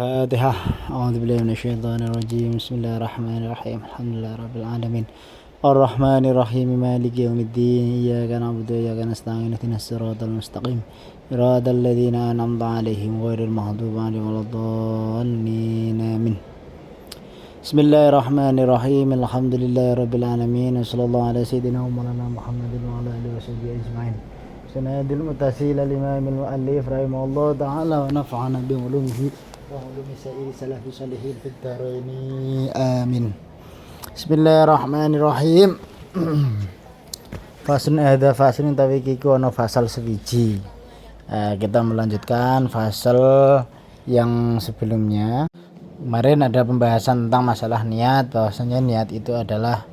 فاتحة. أعوذ بالله من الشيطان الرجيم. بسم الله الرحمن الرحيم. الحمد لله رب العالمين الرحمن الرحيم مالك يوم الدين. إياك نعبد وإياك نستعين. اهدنا الصراط المستقيم صراط الذين أنعمت عليهم غير المغضوب عليهم ولا الضالين آمين. بسم الله الرحمن الرحيم. الحمد لله رب العالمين وصلى الله على سيدنا ومولانا محمد وعلى آله وصحبه أجمعين. سناد المتصل الإمام المؤلف رحمه الله تعالى ونفعنا بعلومه وعلوم سائر سلف صالحين في الدارين آمين. Bismillahirrahmanirrahim. Fasun ada fasun tapi kiku ono fasal sewiji. Kita melanjutkan fasal yang sebelumnya. Kemarin ada pembahasan tentang masalah niat, bahwasanya niat itu adalah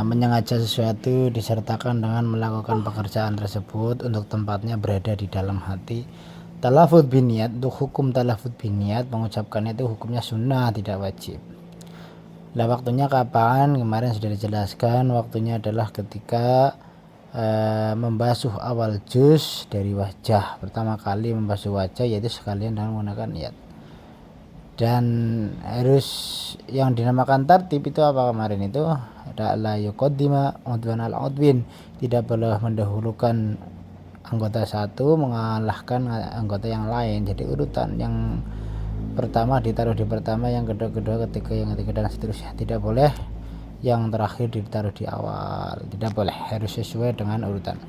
menyengaja sesuatu disertakan dengan melakukan pekerjaan tersebut untuk tempatnya berada di dalam hati. Talafuz bin niat, untuk hukum talafuz bin niat, mengucapkannya itu hukumnya sunnah, tidak wajib. Lah waktunya kapan? Kemarin sudah dijelaskan, waktunya adalah ketika membasuh awal juz dari wajah. Pertama kali membasuh wajah yaitu sekalian dengan menggunakan niat. Dan harus yang dinamakan tartib itu apa kemarin itu? Ada la yuqaddima udwan al-udwin, tidak boleh mendahulukan anggota satu mengalahkan anggota yang lain. Jadi urutan yang pertama ditaruh di pertama, yang kedua ketiga, yang ketiga dan seterusnya. Tidak boleh yang terakhir ditaruh di awal, tidak boleh, harus sesuai dengan urutan.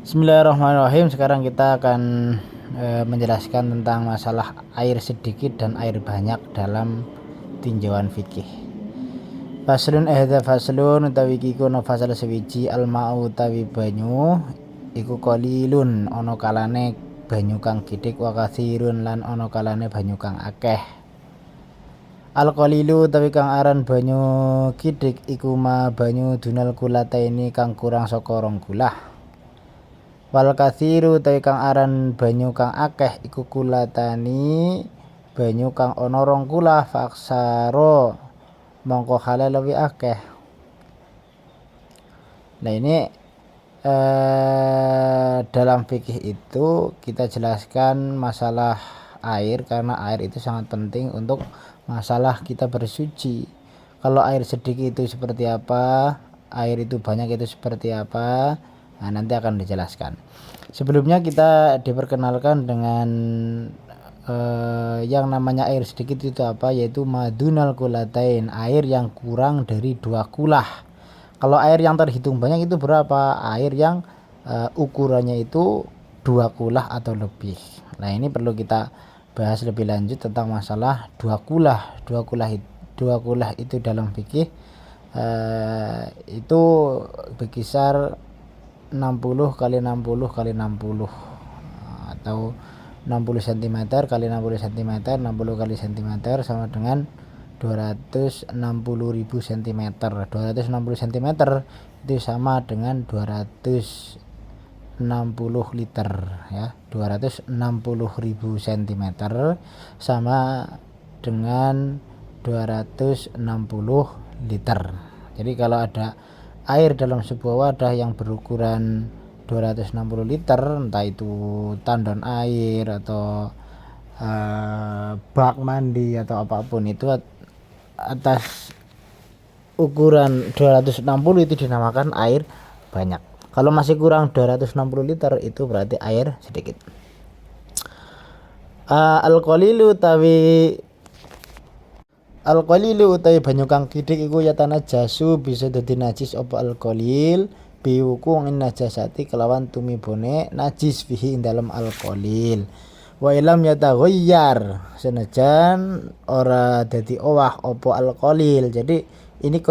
Bismillahirrahmanirrahim. Sekarang kita akan menjelaskan tentang masalah air sedikit dan air banyak dalam tinjauan fikih. Faslun faslun utawi iku no fasal sewiji al-ma'u utawi banyu iku qalilun ana kalane banyu kang kitik wa katsirun lan ana kalane banyu kang akeh. Al-qalilu utawi kang aran banyu kitik iku ma banyu dunal kulataini kang kurang saka 2 kulah. Wal katsiru utawi kang aran banyu kang akeh iku kulatani banyu kang ana 2 kulah faksaro mongko halal lebih akeh. Nah ini dalam fikih itu kita jelaskan masalah air, karena air itu sangat penting untuk masalah kita bersuci. Kalau air sedikit itu seperti apa, air itu banyak itu seperti apa, nah nanti akan dijelaskan. Sebelumnya kita diperkenalkan dengan yang namanya air sedikit itu apa, yaitu madunal kulatain, air yang kurang dari 2 kulah. Kalau air yang terhitung banyak itu berapa? Air yang ukurannya itu 2 kulah atau lebih. Nah ini perlu kita bahas lebih lanjut tentang masalah 2 kulah. 2 kulah itu dalam fikih itu berkisar 60 kali 60 kali 60 atau 60 cm kali 60 cm, 60 kali cm sama dengan 260.000 cm. 260 cm itu sama dengan 260 liter ya. 260.000 cm sama dengan 260 liter. Jadi kalau ada air dalam sebuah wadah yang berukuran 260 liter, entah itu tandon air atau bak mandi atau apapun itu, atas ukuran 260 itu dinamakan air banyak. Kalau masih kurang 260 liter itu berarti air sedikit. Al-qalilu utawi banyu kang kidik iku yatana jasu bisa dadi najis apa al-qalil biwuku ngin najasati kelawan tumibone najis fihi ing dalam al-qalil. Wa ilam yataghayyar, senajan ora dadi owah apa al-qalil. Jadi ini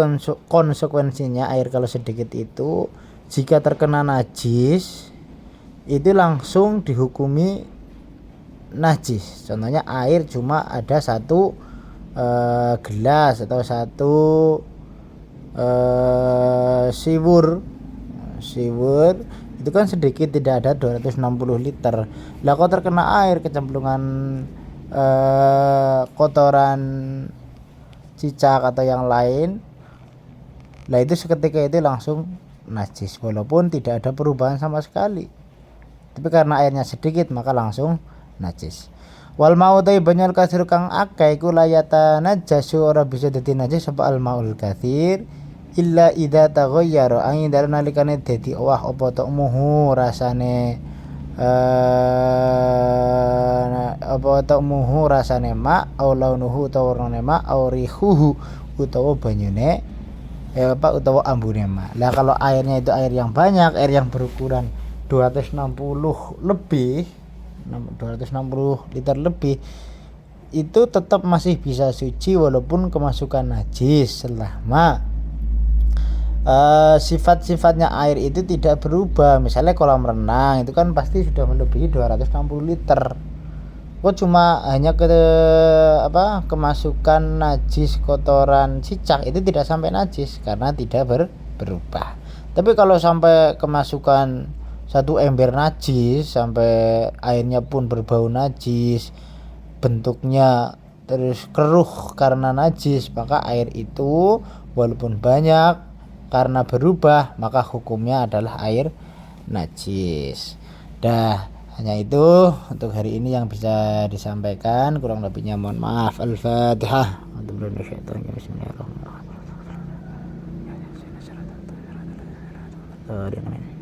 konsekuensinya air kalau sedikit itu jika terkena najis itu langsung dihukumi najis. Contohnya air cuma ada 1 gelas atau 1 siwur itu kan sedikit, tidak ada 260 liter. Lah kok terkena air kecemplungan kotoran cicak atau yang lain, lah itu seketika itu langsung najis walaupun tidak ada perubahan sama sekali. Tapi karena airnya sedikit maka langsung najis. Wal mau ta banyu katsir kang akeh iku layata najasu ora bisa dadi najis sapa al maul katsir illa idza taghayyara angin dalem nalikane dadi owah apa ta'muhu rasane apa ta'muhu rasane mak au launuhu utawa warnane mak au rihuhu utawa banyune utawa ambune mak. Lah kalau airnya itu air yang banyak, air yang berukuran 260 lebih 260 liter lebih itu tetap masih bisa suci walaupun kemasukan najis selama sifat-sifatnya air itu tidak berubah. Misalnya kolam renang itu kan pasti sudah melebihi 260 liter. Kok cuma hanya kemasukan najis kotoran cicak itu tidak sampai najis karena tidak berubah. Tapi kalau sampai kemasukan satu ember najis sampai airnya pun berbau najis, bentuknya terus keruh karena najis, maka air itu walaupun banyak karena berubah maka hukumnya adalah air najis. Hanya itu untuk hari ini yang bisa disampaikan, kurang lebihnya mohon maaf. Al-Fatihah. Bismillahirrahmanirrahim.